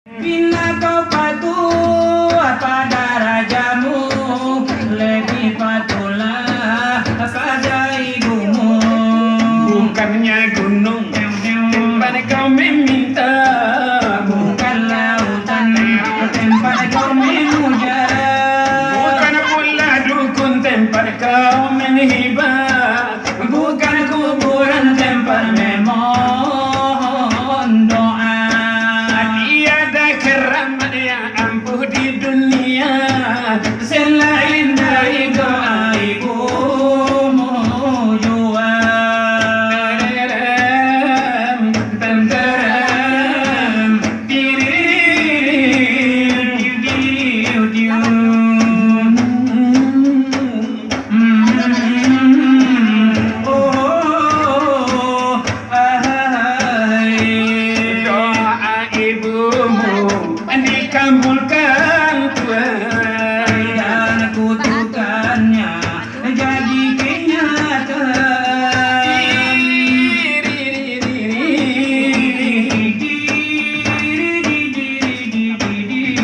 Bila kau patuh pada rajamu, lebih patuhlah pada ibumu. Bukannya gunung tempat kau meminta, Bukan lautan tempat kau memuja, bukan pula dukun tempat kau menghibah, bukan kuburan tempat memohon doa. tiada keramat yang ampuh di dunia Selain dari doa ibumu jua. Tenteram, diriu, diu, diu. Oh, ahai. doa ibumu dikabulkan Tuhan. Dan kutukannya jadi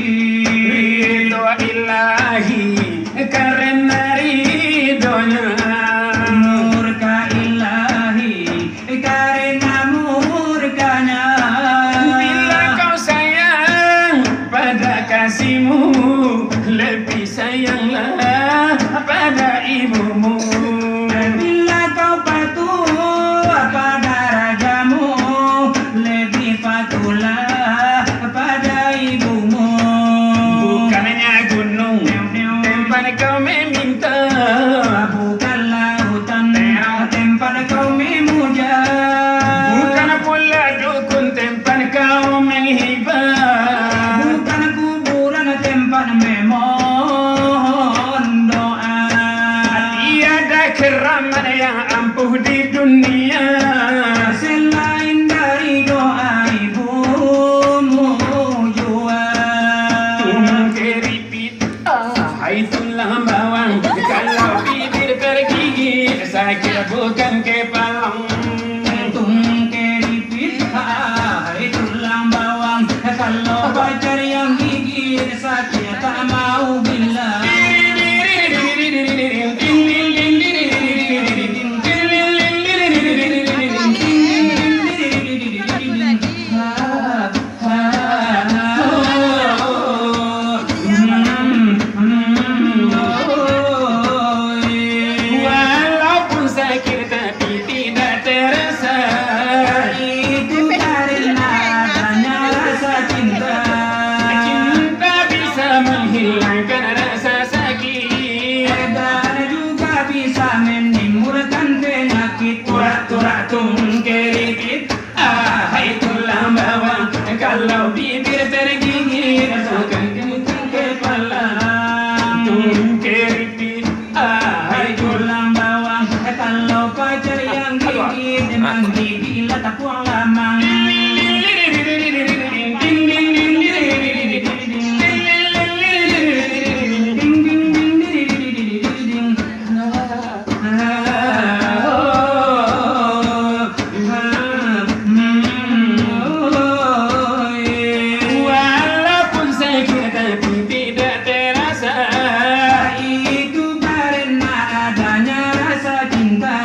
Ridho ilahi karena ridhonya, murka ilahi karena murkanya. bila kau sayang pada kasihmu, lebih sayanglah pada ibumu. Bila kau patuh pada rajamu, lebih patuhlah pada ibumu. Bukannya gunung tempat kau meminta, Bukan lautan tempat kau memuja, bukan pula dukun tempat kau menghibah, bukan kuburan tempat memohon doa. tiada keramat yang ampuh di dunia Selain dari doa ibumu jua. keripit hai tulang bawang, kalau bibir tergigit sakit bukan kepalang. Tung keripit, hai tulang bawang. Kalau pacar yang gigit sakit tak mau bilang. Walaupun sakit tapi tidak terasa, Itu karena adanya rasa cinta. cinta bisa menghilangkan rasa sakit. Dan juga bisa menimbulkan penyakit. Turak-turak tung keripit, hai tulang bawang, kalau bibir tergigit bukan kepala. Tung keripit, hai Tulang bawang, kalau pacar yang gigit menggigil tak puang lamang. Walaupun sakit tapi tidak terasa, Itu karena adanya rasa cinta.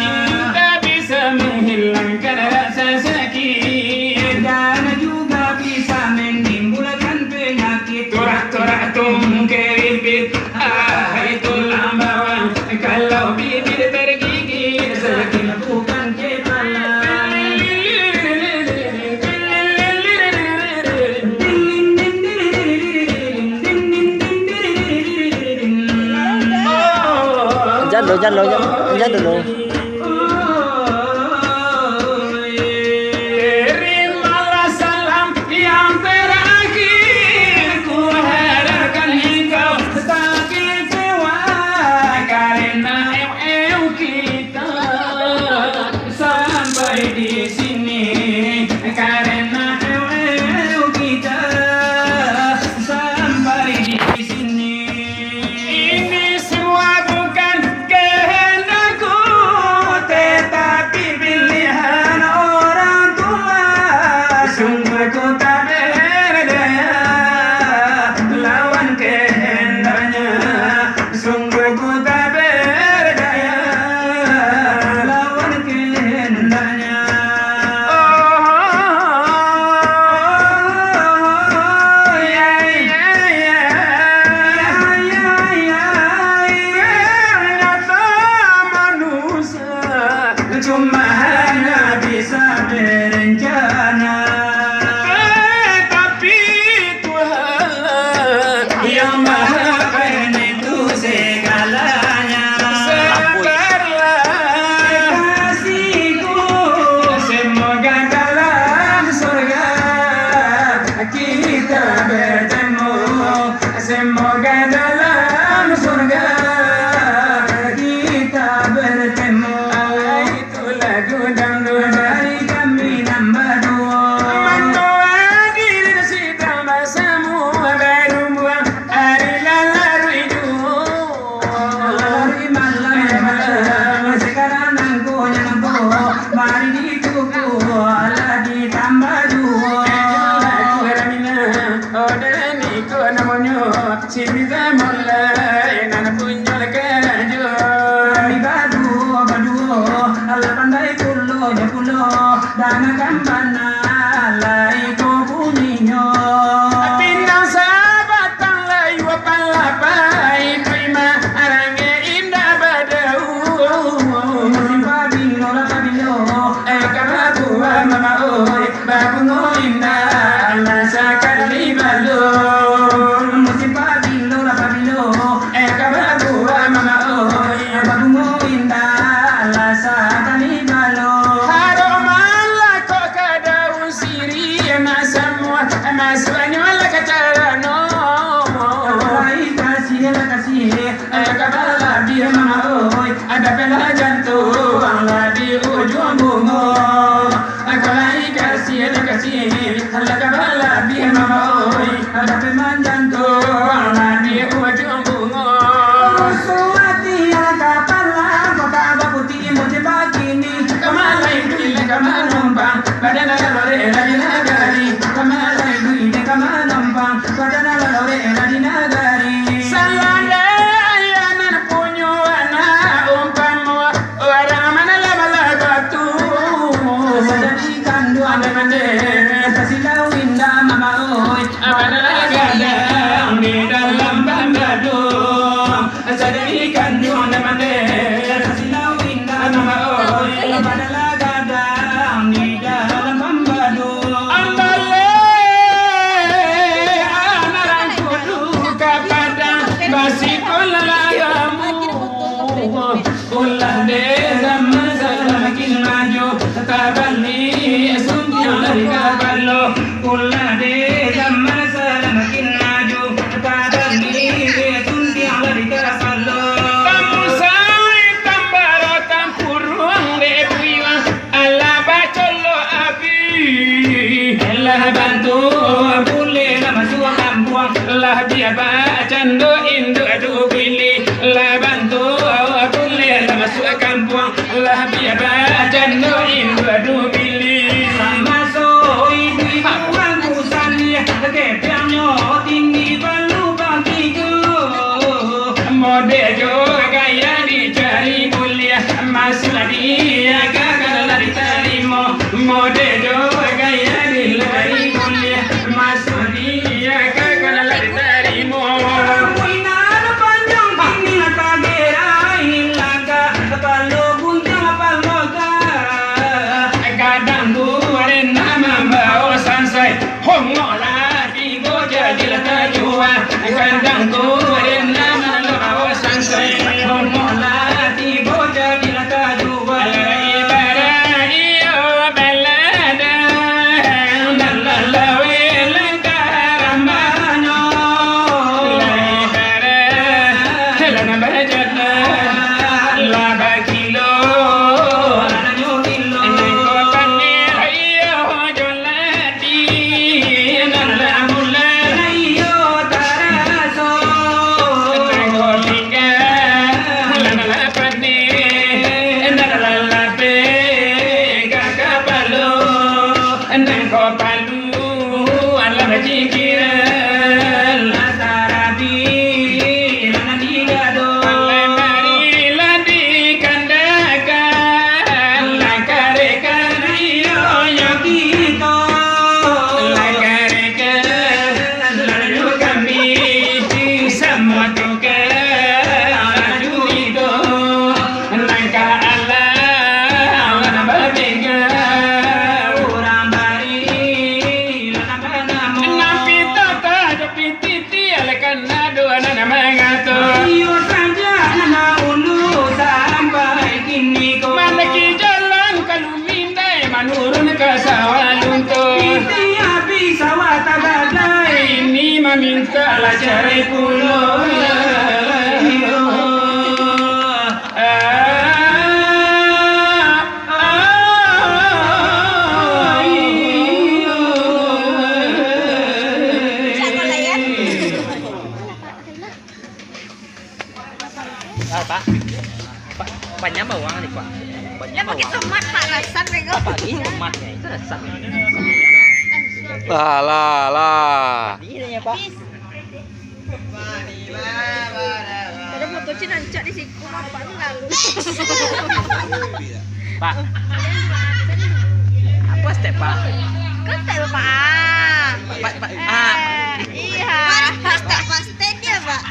cinta bisa menghilangkan rasa sakit. Dan juga bisa menimbulkan penyakit. Turak-turak tung keripit, hai tulang bawang, kalau bibir tergigit sakit Bukan kepala. Jangan dulu. Terimalah salam yang terakhir, ku harapkan engkau Tak kecewa karena kita sampai di sini. Karena kita sampai di sini. ini semua bukan kehendakku, Ciriza mulai nan punya kerja. Kami badu, ala pandai pulo ya pulo, dana kambana lai ko kuninyo. Pinang sabatang layu palapai, prima arange indah badau. Musim pabilo la pabilo, Kababu mama oi, babu no indah, nasa kali balu. musim pabilo la pabilo, Kababu mama oi, babu mo indah la sa kanibalo. Haromala kok kada usiri masamua maswanyola kacarano. Lai kasih la kasih, Kabala dia mama oi, ada pela jantung ala di ujung bungo. Akalai kasih ada kasih, ala kabala dia mama oi, ada pela jantung ala di ujung bungo. suati ala kapala, kota putih moje bagini. Kamala itu ile kamala numpang, badan ada lore lagi nagari. Kamala itu ide kamala numpang, padana la lore la di nagari. Salanda ayanan punyo anak umpamu orang mana lama batu. Sadari kandu ande mande, kasilau indah mama oi. Abadala gadang di dalam bangadu. Sadari kandu anda mande. Kasilau indah mama oi. Padala gadang di dalam pembadu. Ambale anarang kudu kepada basi kolagamu. Ulah desa masalah makin maju, tabali suntiang dari kabalo. Ulah desa masalah makin maju, tabali suntiang dari kapalo. Kamu sai tambaratan kurung debuiwa ala bacolo abi. Lah bantu Boleh lah masuk kampung. lah dia bacando indo adu bili. Lah bantu boleh lah masuk kampung. Lah dia bacando indo adu bili. Sama soi dui buang kusani, kepiangnya tinggi balu bantiku. Mode jo gaya dicari mulia, masih lagi gagal lari terima. Mode jo gaya dilari mulia, masih lagi gagal lari terima. Puinan panjang tinggi kagerai hilaga, kepala gunting paloga. Kadang gue nama bawa sansai, hongola di goja di lata jua. Kadang gue nama bawa sansai, hongola di goja di lata jua. Ibarat iyo belada, dalalawe lengkaramano. Ibarat lana berjata, laba kilo. Minta lah cari pulau. Pak, banyak bawang nih Pak. Banyak pakai bawang. tomat Pak Lasan bego. Apa ini tomatnya itu resep. Lah lah lah. Ini ya Pak. Ada foto Cinancak di siku bapak tuh lalu. Pak. Apa step Pak? Kan step bapak. Pak. Iya. Step dia pak.